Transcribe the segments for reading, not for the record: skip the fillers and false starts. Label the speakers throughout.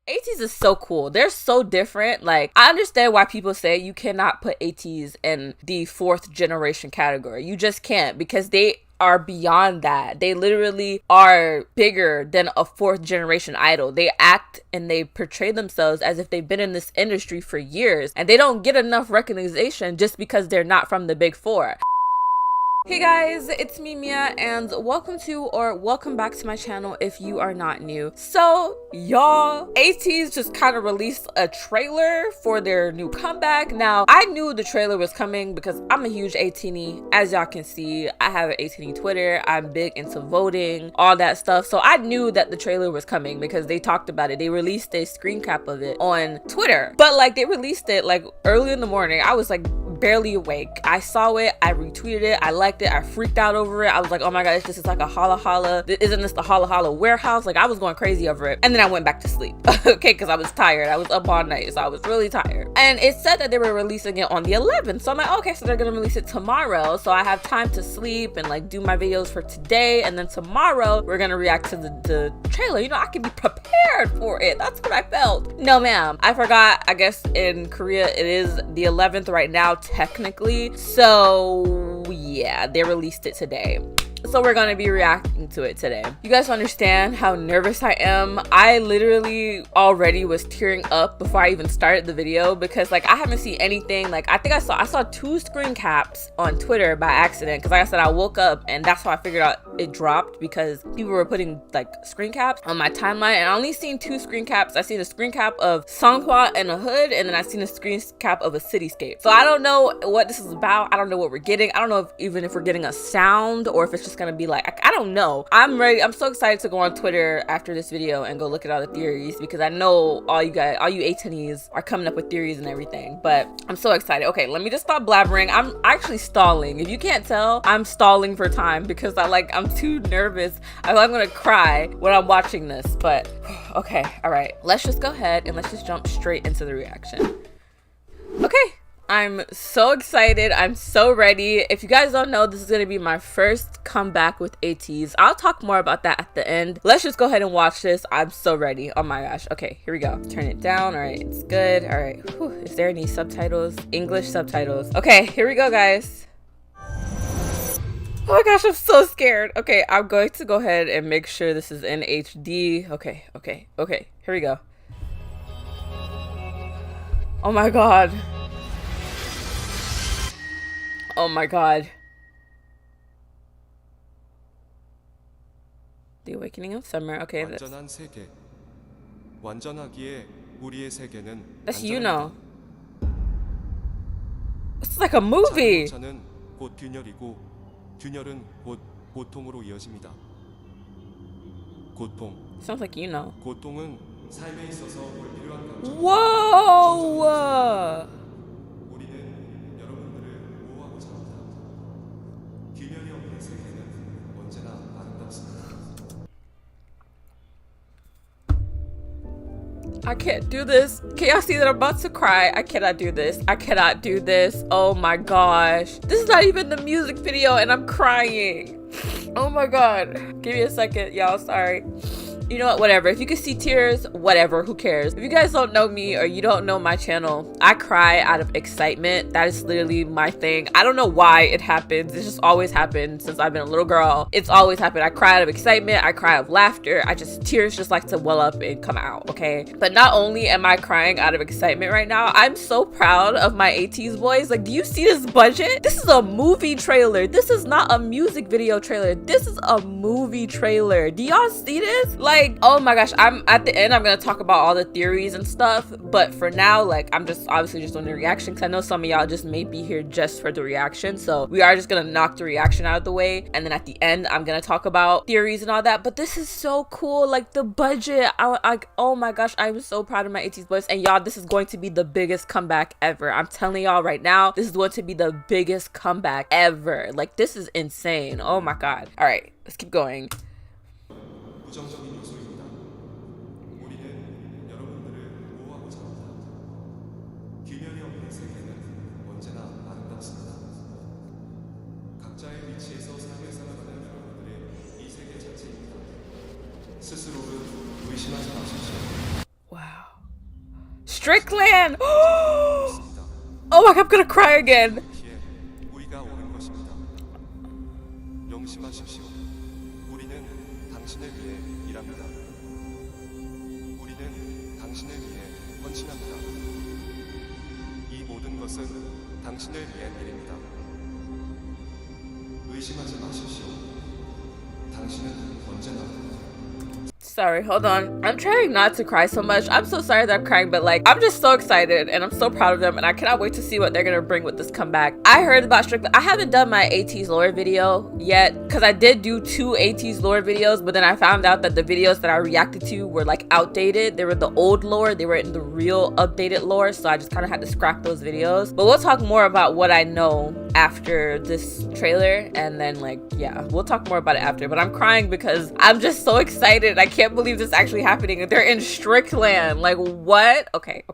Speaker 1: ATEEZ is so cool. They're so different. Like, I understand why people say you cannot put ATEEZ in the 4th generation category. You just can't, because they are beyond that. They literally are bigger than a 4th generation idol. They act and they portray themselves as if they've been in this industry for years, and they don't get enough recognition just because they're not from the big 4. Hey guys, it's me, Mia, and welcome back to my channel if you are not new. So, y'all, ATEEZ just kind of released a trailer for their new comeback. Now, I knew the trailer was coming because I'm a huge ATEEZ. As y'all can see, I have an ATEEZ Twitter. I'm big into voting, all that stuff. So I knew that the trailer was coming because they talked about it. They released a screen cap of it on Twitter. But like, they released it like early in the morning. I was like barely awake. I saw it, I retweeted it, I liked it, I freaked out over it. I was like, oh my gosh, this is like a holla holla. Isn't this the holla holla warehouse? Like, I was going crazy over it. And then I went back to sleep. Okay, because I was tired. I was up all night, so I was really tired. And it said that they were releasing it on the 11th. So I'm like, okay, so they're gonna release it tomorrow. So I have time to sleep and like do my videos for today. And then tomorrow we're gonna react to the trailer. You know, I can be prepared for it. That's what I felt. No, ma'am. I forgot. I guess in Korea it is the 11th right now, technically. So yeah, they released it today. So we're gonna be reacting to it today. You guys understand how nervous I am? I literally already was tearing up before I even started the video because like I haven't seen anything. Like I think I saw 2 screen caps on Twitter by accident because like I said, I woke up and that's how I figured out it dropped because people were putting like screen caps on my timeline, and I only seen 2 screen caps. I seen a screen cap of Songhwa and a hood, and then I seen a screen cap of a cityscape. So I don't know what this is about. I don't know what we're getting. I don't know if we're getting a sound or if it's just gonna be like, I don't know. I'm ready. I'm so excited to go on Twitter after this video and go look at all the theories because I know all you ATEEZ are coming up with theories and everything, but I'm so excited. Okay, let me just stop blabbering. I'm actually stalling. If you can't tell, I'm stalling for time because I'm too nervous. I'm gonna cry when I'm watching this, but okay, all right. Let's just go ahead and let's just jump straight into the reaction. Okay. I'm so excited. I'm so ready. If you guys don't know, this is going to be my first comeback with ATEEZ. I'll talk more about that at the end. Let's just go ahead and watch this. I'm so ready. Oh my gosh. Okay, here we go. Turn it down. All right, it's good. All right. Whew. Is there any subtitles? English subtitles. Okay, here we go, guys. Oh my gosh, I'm so scared. Okay, I'm going to go ahead and make sure this is in HD. Okay. Here we go. Oh my god. Oh my god. The Awakening of Summer. Okay, that's you know. It's like a movie. Sounds like you know. Whoa! I can't do this. Can y'all see that I'm about to cry? I cannot do this. I cannot do this. Oh my gosh. This is not even the music video and I'm crying. Oh my god. Give me a second, y'all. Sorry. You know what, whatever. If you can see tears, whatever, who cares? If you guys don't know me or you don't know my channel, I cry out of excitement. That is literally my thing. I don't know why it happens. It's just always happened since I've been a little girl. It's always happened. I cry out of excitement. I cry out of laughter. Tears just like to well up and come out, okay? But not only am I crying out of excitement right now, I'm so proud of my ATEEZ boys. Like, do you see this budget? This is a movie trailer. This is not a music video trailer. This is a movie trailer. Do y'all see this? Like, oh my gosh, I'm at the end, I'm gonna talk about all the theories and stuff, but for now, like, I'm just obviously just doing the reaction because I know some of y'all just may be here just for the reaction, so we are just gonna knock the reaction out of the way, and then at the end I'm gonna talk about theories and all that. But this is so cool, like the budget. Oh my gosh, I'm so proud of my ATEEZ boys, and y'all, this is going to be the biggest comeback ever. I'm telling y'all right now, this is going to be the biggest comeback ever. Like, this is insane. Oh my god. All right, let's keep going. Wow. Strickland. Oh my god, I'm gonna cry again. Sorry, hold on. I'm trying not to cry so much. I'm so sorry that I'm crying, but like, I'm just so excited and I'm so proud of them and I cannot wait to see what they're gonna bring with this comeback. I heard about Strickland. I haven't done my ATEEZ lore video yet because I did do 2 ATEEZ lore videos, but then I found out that the videos that I reacted to were like outdated. They were the old lore. They were in the real updated lore, so I just kind of had to scrap those videos. But we'll talk more about what I know after this trailer, and then like, yeah, we'll talk more about it after. But I'm crying because I'm just so excited. I can't believe this is actually happening. They're in Strickland. Like, what? Okay. Oh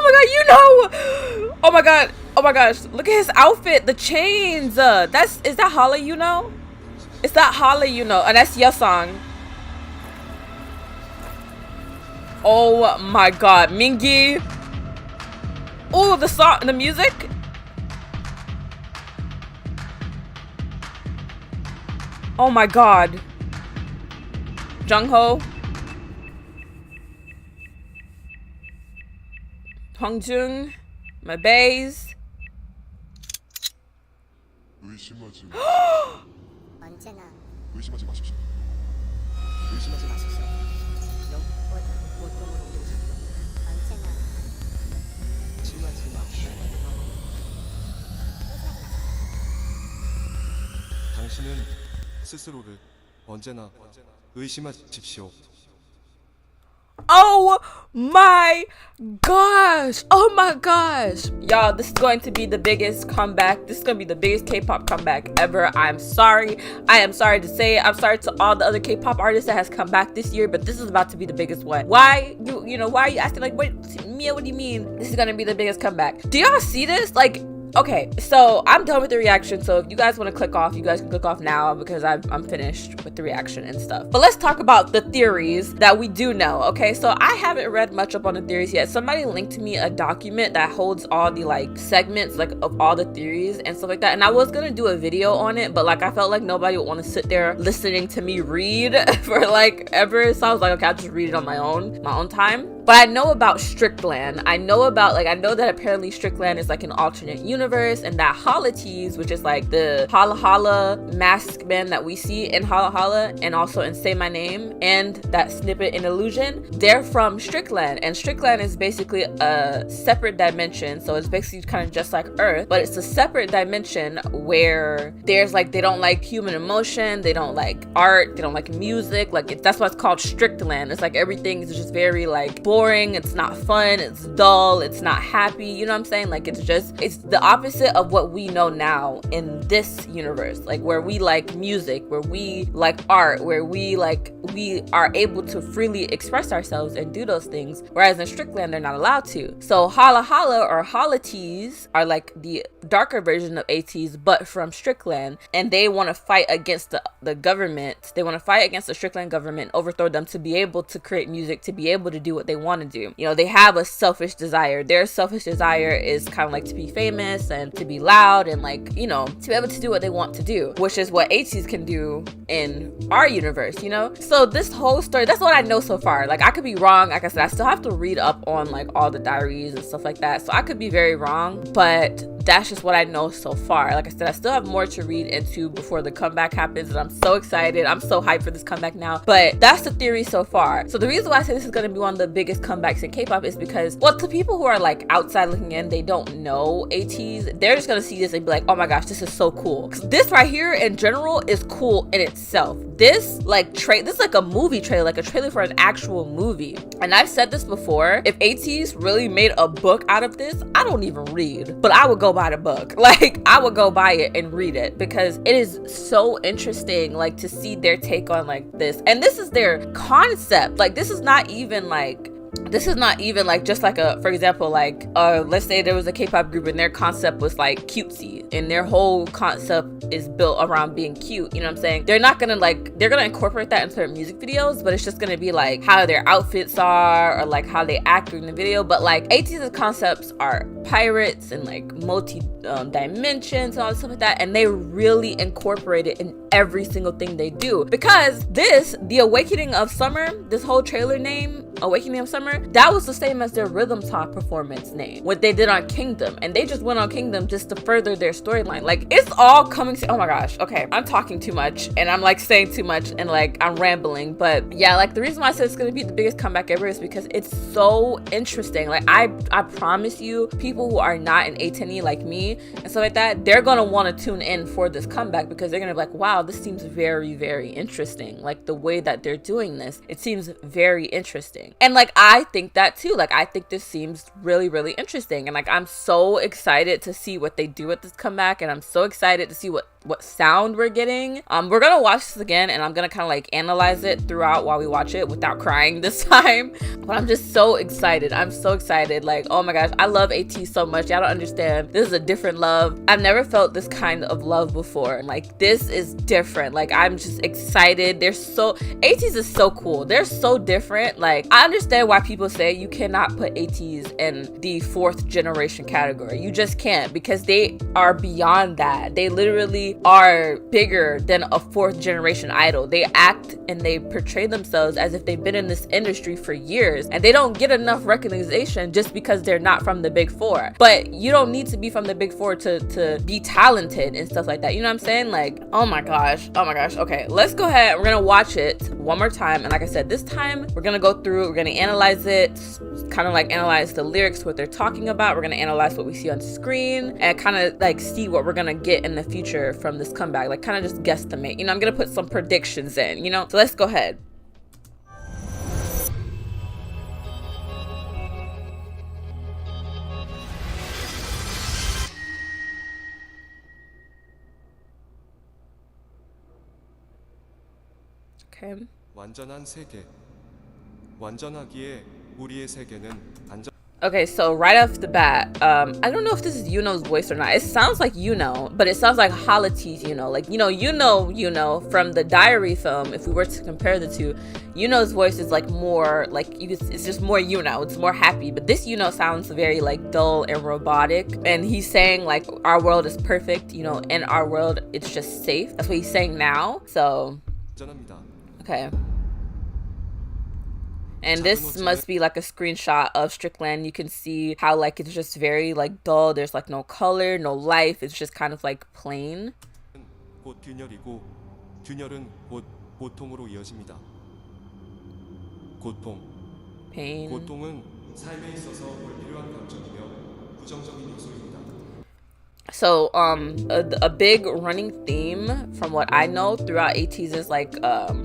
Speaker 1: my god, you know! Oh my gosh, look at his outfit, the chains. Is that Hala, you know? Is that Hala, you know? And that's your song. Oh my god, Mingi. Oh, the song, the music. Oh my god. Jungho. Hongjung. My bays.
Speaker 2: 당신은 스스로를 언제나 의심하십시오.
Speaker 1: Oh my gosh. Oh my gosh. Y'all, this is going to be the biggest comeback. This is going to be the biggest K-pop comeback ever. I'm sorry. I am sorry to say it. I'm sorry to all the other K-pop artists that has come back this year, but this is about to be the biggest one. Why? You know, why are you asking like, wait, Mia, what do you mean? This is going to be the biggest comeback. Do y'all see this? Like, okay, so I'm done with the reaction, so if you guys want to click off, you guys can click off now because I'm finished with the reaction and stuff. But let's talk about the theories that we do know, okay? So I haven't read much up on the theories yet. Somebody linked to me a document that holds all the like segments like of all the theories and stuff like that, and I was gonna do a video on it, but like I felt like nobody would want to sit there listening to me read for like ever, so I was like, okay, I'll just read it on my own time. But I know about Strickland. I know that apparently Strickland is like an alternate universe, and that ATEEZ, which is like the Hala Hala masked man that we see in Hala Hala and also in Say My Name and that snippet in Illusion, they're from Strickland. And Strickland is basically a separate dimension. So it's basically kind of just like Earth, but it's a separate dimension where there's like, they don't like human emotion, they don't like art, they don't like music. Like that's why it's called Strickland. It's like everything is just very like boring, it's not fun, it's dull, it's not happy, you know what I'm saying? Like it's the opposite of what we know now in this universe, like where we like music, where we like art, where we are able to freely express ourselves and do those things, whereas in Strickland they're not allowed to. So Hala Hala or ATEEZ are like the darker version of ATEEZ but from Strickland, and they want to fight against the government. They want to fight against the Strickland government, overthrow them to be able to create music, to be able to do what they want to do. You know, they have a selfish desire. Their selfish desire is kind of like to be famous and to be loud and like, you know, to be able to do what they want to do, which is what ATEEZ can do in our universe, you know? So this whole story, that's what I know so far. Like I could be wrong. Like I said, I still have to read up on like all the diaries and stuff like that. So I could be very wrong, but that's just what I know so far. Like I said, I still have more to read into before the comeback happens, and I'm so excited. I'm so hyped for this comeback now. But that's the theory so far. So the reason why I say this is going to be one of the biggest comebacks in K-pop is because, well, to people who are like outside looking in, they don't know ATEEZ, they're just going to see this and be like, oh my gosh, this is so cool. This right here in general is cool in itself. This like this is like a movie trailer, like a trailer for an actual movie. And I've said this before, if ATEEZ really made a book out of this, I don't even read, but I would go buy the book. Like I would go buy it and read it because it is so interesting, like to see their take on like this. And this is their concept. Like this is not even like this is not even like just like a, for example, like let's say there was a K-pop group and their concept was like cutesy and their whole concept is built around being cute, you know what I'm saying? They're not gonna like, they're gonna incorporate that into their music videos, but it's just gonna be like how their outfits are or like how they act during the video. But like ATEEZ's concepts are pirates and like multi dimensions and all this stuff like that, and they really incorporate it in every single thing they do. Because this, the Awakening of Summer, this whole trailer name, Awakening of Summer, that was the same as their Rhythm Talk performance name, what they did on Kingdom, and they just went on Kingdom just to further their storyline. Like, it's all coming to, oh my gosh, okay, I'm talking too much and I'm like saying too much and like I'm rambling, but yeah, like the reason why I said it's gonna be the biggest comeback ever is because it's so interesting. Like I promise you, people who are not in A10E like me and stuff like that, they're gonna want to tune in for this comeback because they're gonna be like, wow, this seems very, very interesting. Like the way that they're doing this, it seems very interesting. And like I think that too. Like I think this seems really, really interesting, and like I'm so excited to see what they do with this comeback, and I'm so excited to see what sound we're getting. We're gonna watch this again and I'm gonna kind of like analyze it throughout while we watch it without crying this time. But I'm just so excited. I'm so excited. Like, oh my gosh, I love ATEEZ so much. Y'all don't understand. This is a different love. I've never felt this kind of love before. Like this is different. Like I'm just excited. They're so, ATEEZ is so cool. They're so different. Like I understand why people say you cannot put ATEEZ in the 4th generation category. You just can't, because they are beyond that. They literally are bigger than a 4th generation idol. They act and they portray themselves as if they've been in this industry for years, and they don't get enough recognition just because they're not from the big 4. But you don't need to be from the big 4 to be talented and stuff like that. You know what I'm saying? Like, oh my gosh. Okay, let's go ahead. We're gonna watch it one more time, and like I said, this time we're gonna go through, we're gonna analyze it, kind of like analyze the lyrics, what they're talking about. We're gonna analyze what we see on screen and kind of like see what we're gonna get in the future from this comeback. Like kind of just guesstimate, you know. I'm gonna put some predictions in, you know. So let's go ahead. Okay.
Speaker 2: 완전한 세계. 완전하기에 우리의 세계는 안전.
Speaker 1: Okay, so right off the bat, I don't know if this is Yuno's voice or not. It sounds like Yuno, but it sounds like Halatee's Yuno. Like, Yuno from the Diary film, if we were to compare the two, Yuno's voice is like more, like, it's just more Yuno. It's more happy. But this Yuno sounds very, like, dull and robotic. And he's saying, like, our world is perfect, you know, in our world, it's just safe. That's what he's saying now. So, okay. And this must be like a screenshot of Strickland. You can see how like it's just very like dull. There's like no color, no life. It's just kind of like plain.
Speaker 2: 곧 균열이고 균열은 곧 고통으로 이어집니다. 고통.
Speaker 1: Pain.
Speaker 2: 고통은 삶에 있어서 불필요한 감정이며 부정적인 요소입니다.
Speaker 1: So a big running theme from what I know throughout ATEEZ is like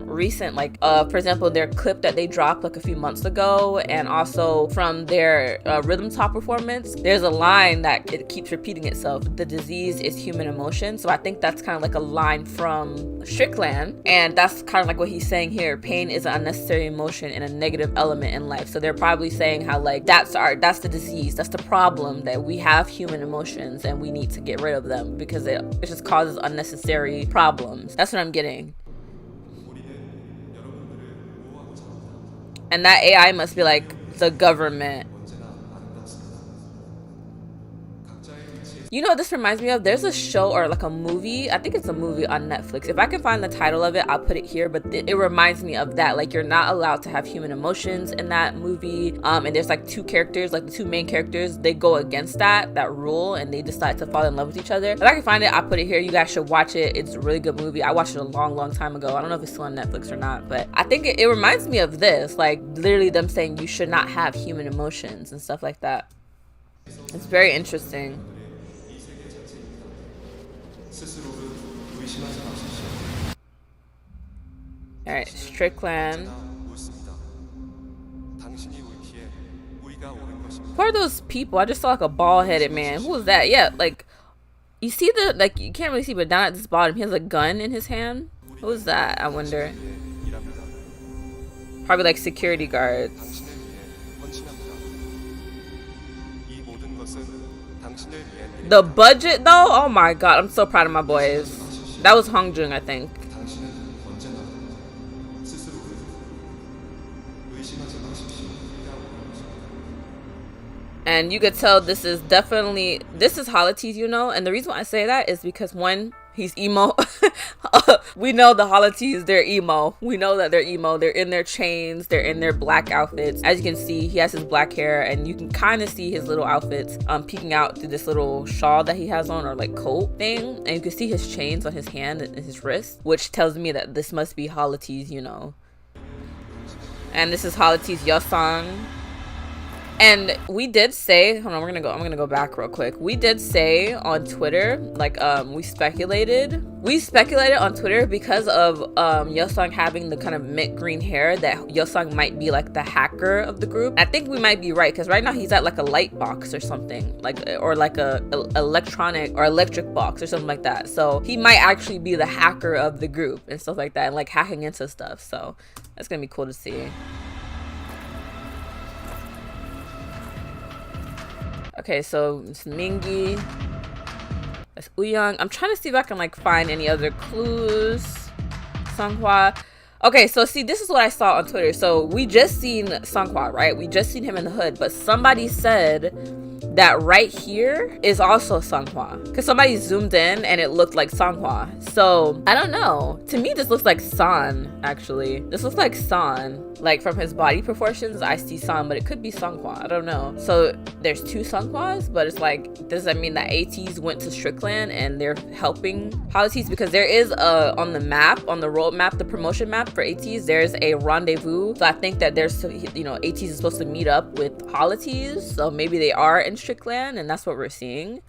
Speaker 1: recent, like for example their clip that they dropped like a few months ago, and also from their Rhythm Talk performance, there's a line that it keeps repeating itself: the disease is human emotion. So I think that's kind of like a line from Strickland, and that's kind of like what he's saying here: pain is an unnecessary emotion and a negative element in life. So they're probably saying how like that's the disease, that's the problem, that we have human emotions and we need to get rid of them because it just causes unnecessary problems. That's what I'm getting. And that AI must be like the government. You know what this reminds me of? There's a show or like a movie, I think it's a movie on Netflix. If I can find the title of it, I'll put it here, but it reminds me of that. Like you're not allowed to have human emotions in that movie. And there's like two characters, like the two main characters, they go against that rule and they decide to fall in love with each other. If I can find it, I'll put it here. You guys should watch it. It's a really good movie. I watched it a long time ago. I don't know if it's still on Netflix or not, but I think it reminds me of this, like literally them saying you should not have human emotions and stuff like that. It's very interesting. Alright, Strickland. Who are those people? I just saw like a bald-headed man. Who was that? Yeah, like you see the, like you can't really see, but down at this bottom he has a gun in his hand. Who is that? I wonder. Probably like security guards.
Speaker 2: 당신을 위해
Speaker 1: The budget though, oh my god, I'm so proud of my boys. That was Hongjung, I think.
Speaker 2: 당신은 언제나 스스로를 의심하지 마십시오.
Speaker 1: And you could tell this is ATEEZ, you know, and the reason why I say that is because one, he's emo. We know the ATEEZ, they're emo. We know that they're emo. They're in their chains, they're in their black outfits. As you can see, he has his black hair, and you can kind of see his little outfits peeking out through this little shawl that he has on, or like coat thing. And you can see his chains on his hand and his wrist, which tells me that this must be ATEEZ, you know. And this is ATEEZ Yeosang. And we did say, hold on, I'm gonna go back real quick. We did say on Twitter, like we speculated on Twitter because of Yeosang having the kind of mint green hair that Yeosang might be like the hacker of the group. I think we might be right, because right now he's at like a light box or something, like, or like a electronic or electric box or something like that. So he might actually be the hacker of the group and stuff like that, and like hacking into stuff. So that's gonna be cool to see. Okay, so it's Mingi. That's Uyang. I'm trying to see if I can like find any other clues. Songhwa. Okay, so see, this is what I saw on Twitter. So we just seen Songhwa, right? We just seen him in the hood, but somebody said that right here is also Songhwa, because somebody zoomed in and it looked like Songhwa. So I don't know. To me, this looks like San. Actually, this looks like San. Like from his body proportions, I see San, but it could be Songhwa. I don't know. So there's two Songhwas, but it's like, does that mean that ATEEZ went to Strickland and they're helping ATEEZ? Because there is on the map, on the road map, the promotion map for ATEEZ, there's a rendezvous. So I think that there's, you know, ATEEZ is supposed to meet up with ATEEZ. So maybe they are in Strickland, and that's what we're seeing.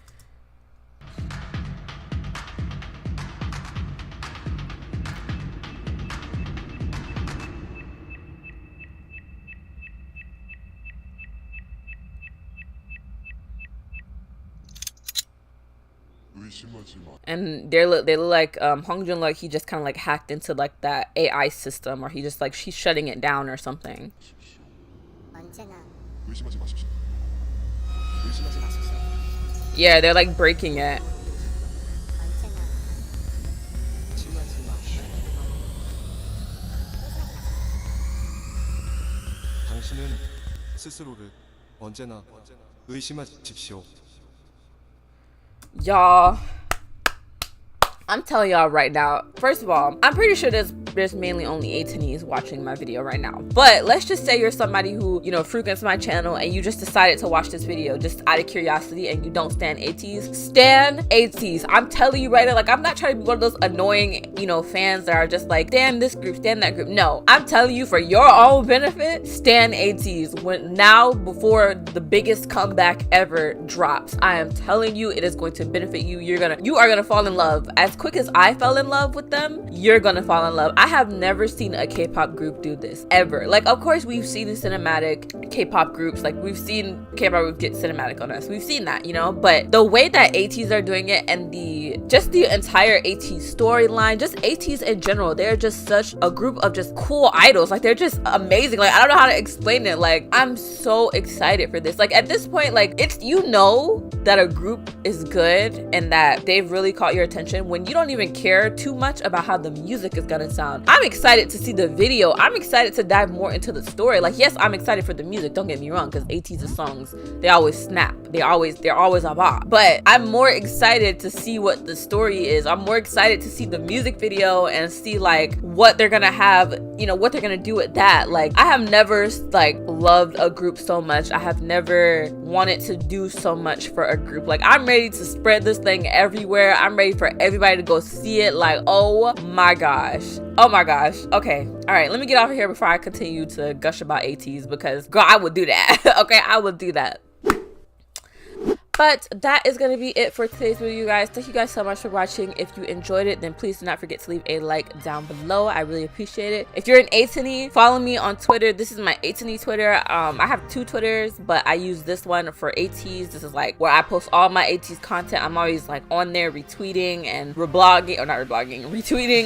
Speaker 1: And they look like Hongjun, like he just kind of like hacked into like that AI system, or he just like, she's shutting it down or something. Yeah, they're like breaking it.
Speaker 2: 당신은 스스로를 언제나 의심하십시오.
Speaker 1: Y'all, I'm telling y'all right now, first of all, I'm pretty sure there's mainly only ATEEZ watching my video right now. But let's just say you're somebody who, you know, frequents my channel and you just decided to watch this video just out of curiosity and you don't stan ATEEZ. Stan ATEEZ. I'm telling you right now, like, I'm not trying to be one of those annoying, you know, fans that are just like, stan this group, stan that group. No, I'm telling you, for your own benefit, stan ATEEZ. When now, before the biggest comeback ever drops, I am telling you, it is going to benefit you. You are gonna fall in love. As quick as I fell in love with them, you're gonna fall in love. I have never seen a K-pop group do this ever. Like, of course we've seen the cinematic K-pop groups, like we've seen K-pop groups get cinematic on us, we've seen that, you know, but the way that ATEEZ are doing it, and the entire ATEEZ storyline, just ATEEZ in general, they're just such a group of just cool idols. Like, they're just amazing. Like, I don't know how to explain it. Like, I'm so excited for this. Like, at this point, like, it's, you know that a group is good and that they've really caught your attention when you don't even care too much about how the music is gonna sound. I'm excited to see the video. I'm excited to dive more into the story. Like, yes, I'm excited for the music, don't get me wrong, because ATEEZ's songs, they always snap. They're always a bop. But I'm more excited to see what the story is. I'm more excited to see the music video and see like what they're gonna have, you know, what they're gonna do with that. Like, I have never like loved a group so much. I have never wanted to do so much for a group. Like, I'm ready to spread this thing everywhere. I'm ready for everybody to go see it. Like, oh my gosh. Oh my gosh. Okay. All right. Let me get off of here before I continue to gush about ATEEZ, because girl, I would do that. Okay. I would do that. But that is going to be it for today's video, you guys. Thank you guys so much for watching. If you enjoyed it, then please do not forget to leave a like down below. I really appreciate it. If you're an ATEEZ, follow me on Twitter. This is my ATEEZ Twitter. I have two Twitters, but I use this one for ATEEZ. This is like where I post all my ATEEZ content. I'm always like on there retweeting and retweeting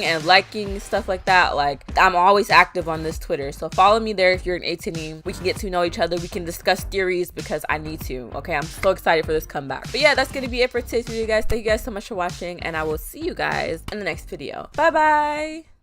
Speaker 1: and liking stuff like that. Like, I'm always active on this Twitter. So follow me there if you're an ATEEZ. We can get to know each other. We can discuss theories because I need to. Okay, I'm so excited for this videos come back. But yeah, that's gonna be it for today's video, guys. Thank you guys so much for watching, and I will see you guys in the next video. Bye bye.